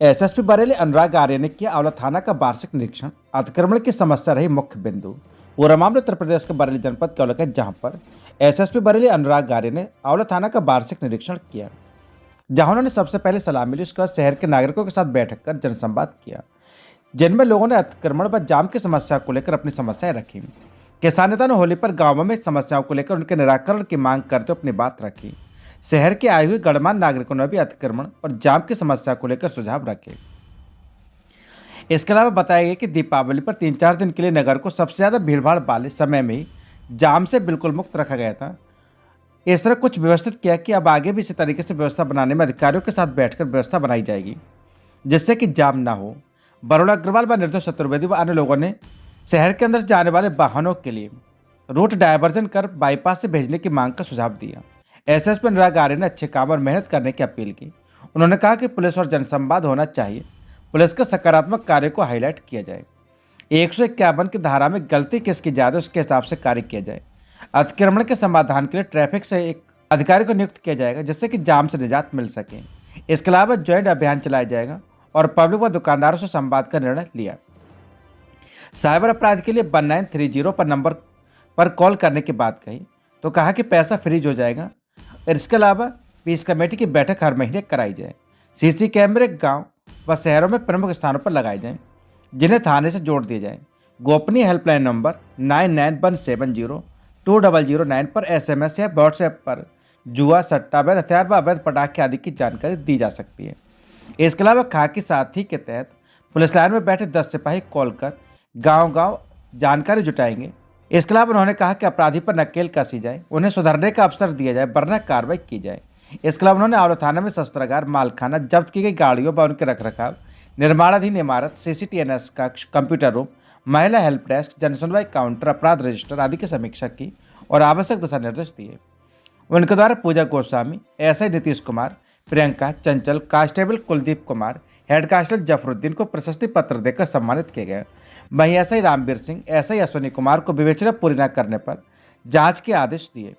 SSP Bareilly Anurag Arya ने किया आंवला थाना का वार्षिक निरीक्षण। अतिक्रमण की समस्या रही मुख्य बिंदु। पूरा मामला उत्तर प्रदेश के बरेली जनपद का उल्लेख है, जहां पर एसएसपी बरेली अनुराग आर्य ने आंवला थाना का वार्षिक निरीक्षण किया, जहां उन्होंने सबसे पहले सलामी ली। उसके बाद शहर के नागरिकों के साथ बैठक कर जनसंवाद किया, जिनमें लोगों ने अतिक्रमण व जाम की समस्या को लेकर अपनी समस्याएं रखी। किसान नेता ने होली पर गांवों में समस्याओं को लेकर उनके निराकरण की मांग करते हुए अपनी बात रखी। शहर के आए हुए गणमान्य नागरिकों ने भी अतिक्रमण और जाम की समस्या को लेकर सुझाव रखे। इसके अलावा बताया गया कि दीपावली पर 3-4 दिन के लिए नगर को सबसे ज़्यादा भीड़भाड़ वाले समय में ही जाम से बिल्कुल मुक्त रखा गया था। इस तरह कुछ व्यवस्थित किया कि अब आगे भी इसी तरीके से व्यवस्था बनाने में अधिकारियों के साथ बैठकर व्यवस्था बनाई जाएगी, जिससे कि जाम ना हो। बरोड़ा अग्रवाल व निर्दोष चतुर्वेदी व अन्य लोगों ने शहर के अंदर जाने वाले वाहनों के लिए रूट डायवर्जन कर बाईपास से भेजने की मांग का सुझाव दिया। एसएसपी अनुराग आर्य ने अच्छे काम और मेहनत करने की अपील की। उन्होंने कहा कि पुलिस और जनसंवाद होना चाहिए। पुलिस के सकारात्मक कार्य को हाईलाइट किया जाए। 151 की धारा में गलती किसकी ज़्यादा उसके हिसाब से कार्य किया जाए। अतिक्रमण के समाधान के लिए ट्रैफिक से एक अधिकारी को नियुक्त किया जाएगा, जिससे कि जाम से निजात मिल सके। इसके अलावा ज्वाइंट अभियान चलाया जाएगा और पब्लिक व दुकानदारों से संवाद का निर्णय लिया। साइबर अपराध के लिए 1930 पर नंबर पर कॉल करने की बात कही तो कहा कि पैसा फ्रीज हो जाएगा। और इसके अलावा पीस कमेटी की बैठक हर महीने कराई जाए। सीसी कैमरे गांव व शहरों में प्रमुख स्थानों पर लगाए जाएं, जिन्हें थाने से जोड़ दिए जाएं। गोपनीय हेल्पलाइन नंबर 9917020009 पर एसएमएस या व्हाट्सएप पर जुआ, सट्टा, अवैध हथियार व अवैध पटाखे आदि की जानकारी दी जा सकती है। इसके अलावा खाकी साथी के तहत पुलिस लाइन में बैठे 10 सिपाही कॉल कर गांव-गांव जानकारी जुटाएंगे। इसके अलावा उन्होंने कहा कि अपराधी पर नकेल कसी जाए, उन्हें सुधरने का अवसर दिया जाए, वरना कार्रवाई की जाए। इसके अलावा उन्होंने आंवला थाना में शस्त्रागार, मालखाना, जब्त की गई गाड़ियों व उनके रखरखाव, निर्माणाधीन इमारत, सीसीटीएनएस कक्ष, कंप्यूटर रूम, महिला हेल्प डेस्क, जनसुनवाई काउंटर, अपराध रजिस्टर आदि की समीक्षा की और आवश्यक दिशा निर्देश दिए। उनके द्वारा पूजा गोस्वामी, एसआई नीतीश कुमार, प्रियंका, चंचल, constable Kuldeep Kumar, head constable Zafaruddin को प्रशस्ति पत्र देकर सम्मानित किए गए। वहीं एसआई रामवीर सिंह, एसआई अश्विनी कुमार को विवेचना पूरी न करने पर जांच के आदेश दिए।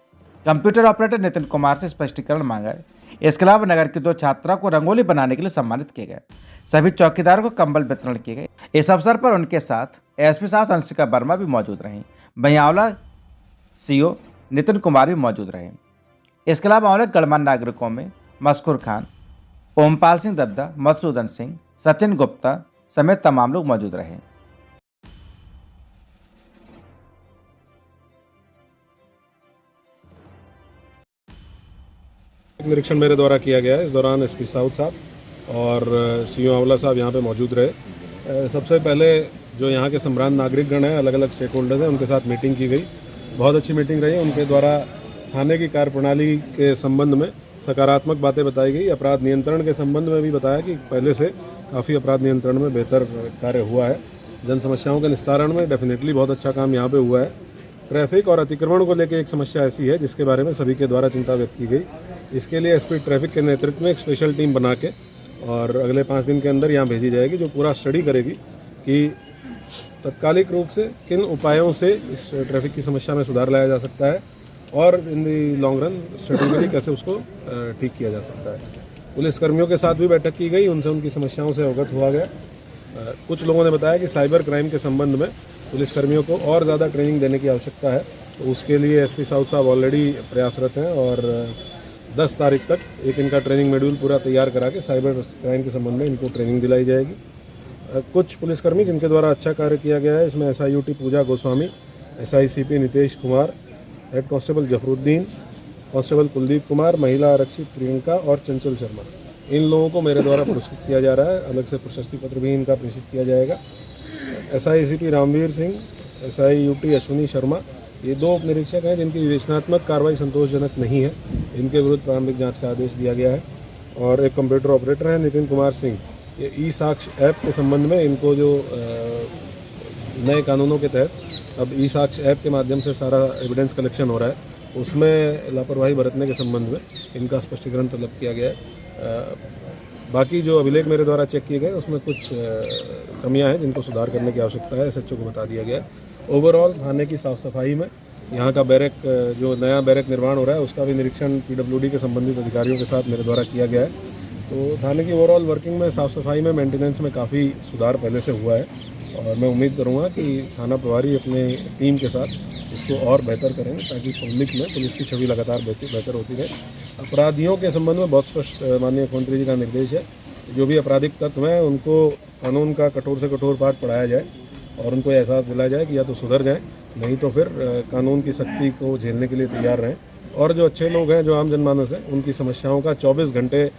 कंप्यूटर ऑपरेटर नितिन कुमार से स्पष्टीकरण मांगा है। इसके अलावा नगर की 2 छात्रा को रंगोली बनाने के लिए सम्मानित किए गए। सभी चौकीदारों को कंबल वितरण किए गए। इस अवसर पर उनके साथ एसपी साहब अंशिका वर्मा भी मौजूद रहीं। वहीं आंवला सीओ नितिन कुमार भी मौजूद रहे। इसके अलावा आंवला गणमान्य नागरिकों में मस्कुर खान, ओमपाल सिंह दद्दा, मधुसूदन सिंह, सचिन गुप्ता समेत तमाम लोग मौजूद रहे। निरीक्षण मेरे द्वारा किया गया है। इस दौरान एसपी साउथ साहब और सीओ आंवला साहब यहाँ पे मौजूद रहे। सबसे पहले जो यहाँ के सम्रांत नागरिकगण हैं, अलग अलग स्टेक होल्डर्स हैं, उनके साथ मीटिंग की गई। बहुत अच्छी मीटिंग रही। उनके द्वारा थाने की कार्यप्रणाली के संबंध में सकारात्मक बातें बताई गई। अपराध नियंत्रण के संबंध में भी बताया कि पहले से काफ़ी अपराध नियंत्रण में बेहतर कार्य हुआ है। जन समस्याओं के निस्तारण में डेफिनेटली बहुत अच्छा काम यहाँ पे हुआ है। ट्रैफिक और अतिक्रमण को लेकर एक समस्या ऐसी है जिसके बारे में सभी के द्वारा चिंता व्यक्त की गई। इसके लिए एसपी ट्रैफिक के नेतृत्व में एक स्पेशल टीम बना के और अगले 5 दिन के अंदर यहाँ भेजी जाएगी, जो पूरा स्टडी करेगी कि तत्कालिक रूप से किन उपायों से इस ट्रैफिक की समस्या में सुधार लाया जा सकता है और इन दी लॉन्ग रन स्ट्रेटेजिकली कैसे उसको ठीक किया जा सकता है। पुलिसकर्मियों के साथ भी बैठक की गई, उनसे उनकी समस्याओं से अवगत हुआ गया। कुछ लोगों ने बताया कि साइबर क्राइम के संबंध में पुलिसकर्मियों को और ज़्यादा ट्रेनिंग देने की आवश्यकता है, तो उसके लिए एसपी साउथ साहब ऑलरेडी प्रयासरत हैं और 10 तारीख तक एक इनका ट्रेनिंग शेड्यूल पूरा तैयार करा के साइबर क्राइम के संबंध में इनको ट्रेनिंग दिलाई जाएगी। कुछ पुलिसकर्मी जिनके द्वारा अच्छा कार्य किया गया है, इसमें SIUT Puja Goswami, SICP Nitish Kumar, head constable Zafaruddin, constable Kuldeep Kumar, महिला आरक्षी प्रियंका और चंचल शर्मा, इन लोगों को मेरे द्वारा पुरस्कृत किया जा रहा है। अलग से प्रशस्ति पत्र भी इनका प्रेषित किया जाएगा। एसआईसीपी रामवीर सिंह, एसआईयूटी अश्विनी शर्मा, ये 2 उप निरीक्षक हैं जिनकी विवेचनात्मक कार्रवाई संतोषजनक नहीं है। इनके विरुद्ध प्रारंभिक जांच का आदेश दिया गया है। और एक कंप्यूटर ऑपरेटर हैं नितिन कुमार सिंह, ये ई साक्ष्य ऐप के संबंध में इनको जो नए कानूनों के तहत अब ई साक्ष्य ऐप के माध्यम से सारा एविडेंस कलेक्शन हो रहा है, उसमें लापरवाही बरतने के संबंध में इनका स्पष्टीकरण तलब किया गया है। बाकी जो अभिलेख मेरे द्वारा चेक किए गए उसमें कुछ कमियां हैं जिनको सुधार करने की आवश्यकता है, एसएचओ को बता दिया गया है। ओवरऑल थाने की साफ़ सफाई में यहाँ का बैरक, जो नया बैरक निर्माण हो रहा है, उसका भी निरीक्षण पीडब्ल्यूडी के संबंधित अधिकारियों के साथ मेरे द्वारा किया गया है। तो थाने की ओवरऑल वर्किंग में, साफ़ सफाई में, मेंटेनेंस में काफ़ी सुधार पहले से हुआ है और मैं उम्मीद करूँगा कि थाना प्रभारी अपने टीम के साथ इसको और बेहतर करेंगे ताकि पब्लिक में पुलिस की छवि लगातार बेहतर होती रहे। अपराधियों के संबंध में बहुत स्पष्ट माननीय मुख्यमंत्री जी का निर्देश है, जो भी आपराधिक तत्व हैं उनको कानून का कठोर से कठोर पाठ पढ़ाया जाए और उनको एहसास दिलाया जाए कि या तो सुधर जाएं, नहीं तो फिर कानून की सख्ती को झेलने के लिए तैयार रहें। और जो अच्छे लोग हैं, जो आम जनमानस है, उनकी समस्याओं का 24 घंटे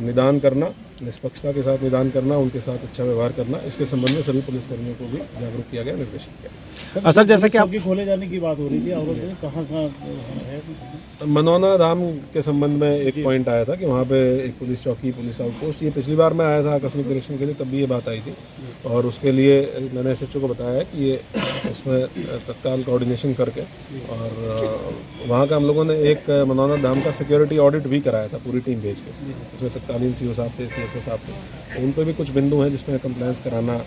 निदान करना, निष्पक्षता के साथ निदान करना, उनके साथ अच्छा व्यवहार करना, इसके संबंध में सभी पुलिसकर्मियों को भी जागरूक किया गया, निर्देशित किया। सर जैसा कि आप खोले जाने की बात हो रही थी, और कहाँ है? मनौना धाम के संबंध में एक पॉइंट आया था कि वहाँ पे एक पुलिस चौकी, पुलिस आउटपोस्ट, ये पिछली बार मैं आया था आकस्मिक निरीक्षण के लिए, तब भी ये बात आई थी और उसके लिए मैंने SHO को बताया है कि ये उसमें तत्काल कोऑर्डिनेशन करके, और वहाँ का हम लोगों ने एक मनौना धाम का सिक्योरिटी ऑडिट भी कराया था पूरी टीम भेज के। इसमें तत्कालीन CO साहब थे, CFO साहब थे, उन पर भी कुछ बिंदु हैं जिसमें कंप्लायंस कराना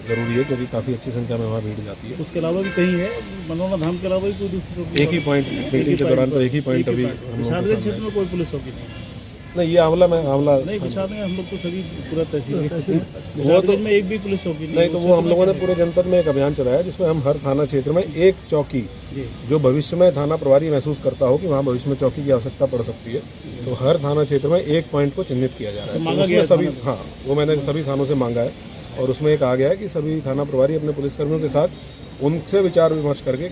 ज़रूरी है क्योंकि काफ़ी अच्छी संख्या में वहाँ भीड़ जाती है। उसके अलावा भी कहीं है, मनौना धाम के अलावा भी कोई दूसरी? एक ही पॉइंट मीटिंग के दौरान, तो एक ही पॉइंट अभी हम लोगों के विशालगंज क्षेत्र सामने में कोई पुलिस चौकी नहीं, ये आंवला नहीं, विशालगंज हम लोग तो सभी पूरा तहसील विशालगंज में एक भी पुलिस चौकी नहीं, तो वो हम लोगों ने पूरे जनपद में एक अभियान चलाया जिसमें हम हर थाना क्षेत्र में एक चौकी, जो भविष्य में थाना प्रभारी महसूस करता हो कि वहाँ भविष्य में चौकी की आवश्यकता पड़ सकती है, तो हर थाना क्षेत्र में एक पॉइंट को चिन्हित किया जा रहा है। तो उसमें सभी, हाँ, वो मैंने सभी थानों से मांगा है और उसमें एक आ गया है कि सभी थाना प्रभारी अपने पुलिसकर्मियों के साथ उनसे विचार विमर्श करके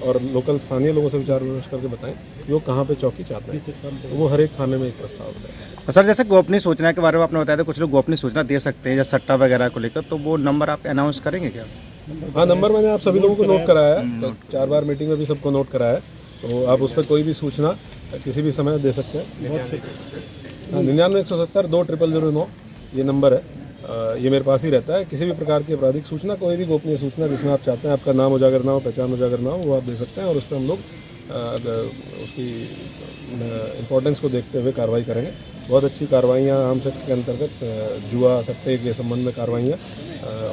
और लोकल स्थानीय लोगों से विचार विमर्श करके बताएं कि वो कहाँ पे चौकी चाहते हैं, तो वो हर एक थाने में एक प्रस्ताव है। सर जैसे गोपनीय सूचना के बारे में आपने बताया था, कुछ लोग गोपनीय सूचना दे सकते हैं या सट्टा वगैरह को लेकर, तो वो नंबर आप अनाउंस करेंगे क्या? हाँ, नंबर मैंने आप सभी लोगों को नोट कराया है, तो 4 बार मीटिंग में भी सबको नोट कराया है, तो आप उस पर कोई भी सूचना किसी भी समय दे सकते हैं। हाँ, 99-170-20009 ये नंबर है, ये मेरे पास ही रहता है। किसी भी प्रकार की आपराधिक सूचना, कोई भी गोपनीय सूचना जिसमें आप चाहते हैं आपका नाम उजागर ना हो, पहचान उजागर ना हो, वो आप दे सकते हैं और उस पर हम लोग उसकी इम्पोर्टेंस को देखते हुए कार्रवाई करेंगे। बहुत अच्छी कार्रवाइयाँ आम सेक्ट के अंतर्गत जुआ सट्टे के संबंध में कार्रवाइयाँ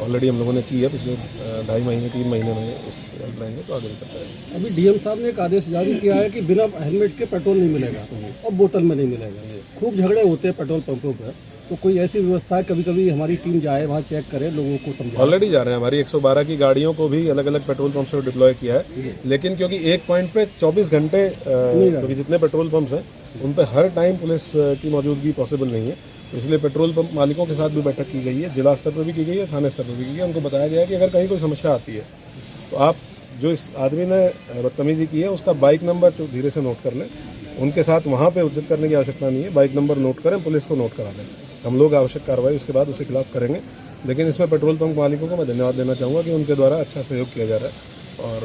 ऑलरेडी हम लोगों ने की है पिछले 2.5 महीने 3 महीने में इस हेल्पलाइन में, तो आगे भी करते रहेंगे। अभी DM साहब ने एक आदेश जारी किया है कि बिना हेलमेट के पेट्रोल नहीं मिलेगा और बोतल में नहीं मिलेगा। खूब झगड़े होते हैं पेट्रोल पंपों पर, तो कोई ऐसी व्यवस्था है कभी कभी हमारी टीम जाए वहाँ चेक करे, लोगों को समझाए? ऑलरेडी जा रहे हैं, हमारी 112 की गाड़ियों को भी अलग अलग पेट्रोल पंप से डिप्लॉय किया है, लेकिन क्योंकि एक पॉइंट पे 24 घंटे क्योंकि जितने पेट्रोल पंप्स हैं उन पे हर टाइम पुलिस की मौजूदगी पॉसिबल नहीं है, इसलिए पेट्रोल पंप मालिकों के साथ भी बैठक की गई है, जिला स्तर पर भी की गई है, थाने स्तर पर भी की गई है। उनको बताया गया है कि अगर कहीं कोई समस्या आती है तो आप जो इस आदमी ने बदतमीजी की है उसका बाइक नंबर जो धीरे से नोट कर लें, उनके साथ वहाँ पे उद्यत करने की आवश्यकता नहीं है, बाइक नंबर नोट करें, पुलिस को नोट करा दें, हम लोग आवश्यक कार्रवाई उसके बाद उसके खिलाफ करेंगे। लेकिन इसमें पेट्रोल पंप मालिकों को मैं धन्यवाद देना चाहूँगा कि उनके द्वारा अच्छा सहयोग किया जा रहा है और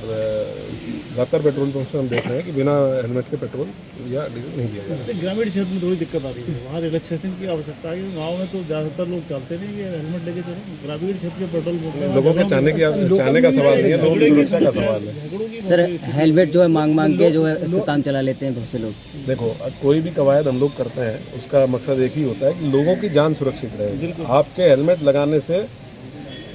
ज़्यादातर पेट्रोल पंप से हम देख रहे हैं कि बिना हेलमेट के पेट्रोल या डीजल नहीं दिया जा रहा है। ग्रामीण क्षेत्र में थोड़ी दिक्कत आ रही है, वहाँ रिलैक्सेशन की आवश्यकता है। गाँव में तो ज़्यादातर लोग चलते नहीं है हेलमेट लेके चले, ग्रामीण क्षेत्र के पेट्रोल पंप लोगों के चाहने का सवाल नहीं है, लोगों की सुरक्षा का सवाल है। सर हेलमेट जो है मांग के जो है काम चला लेते हैं बहुत से लोग। देखो, कोई भी कवायद हम लोग करते हैं उसका मकसद एक ही होता है कि लोगों की जान सुरक्षित रहे। आपके हेलमेट लगाने से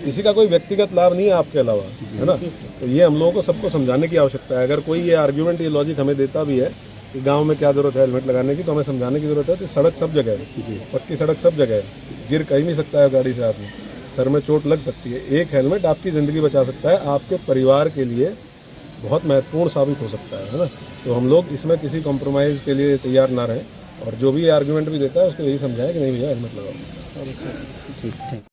किसी का कोई व्यक्तिगत लाभ नहीं है आपके अलावा, है ना, तो ये हम लोगों को सबको समझाने की आवश्यकता है। अगर कोई ये आर्ग्यूमेंट, ये लॉजिक हमें देता भी है कि गांव में क्या जरूरत है हेलमेट लगाने की, तो हमें समझाने की जरूरत है कि सड़क सब जगह है, पक्की सड़क सब जगह है, गिर कहीं नहीं सकता है गाड़ी से आदमी, सर में चोट लग सकती है। एक हेलमेट आपकी ज़िंदगी बचा सकता है, आपके परिवार के लिए बहुत महत्वपूर्ण साबित हो सकता है ना। तो हम लोग इसमें किसी कॉम्प्रोमाइज़ के लिए तैयार ना रहें और जो भी आर्ग्यूमेंट भी देता है उसको यही समझाएं कि नहीं भैया हेलमेट लगाओ। ठीक।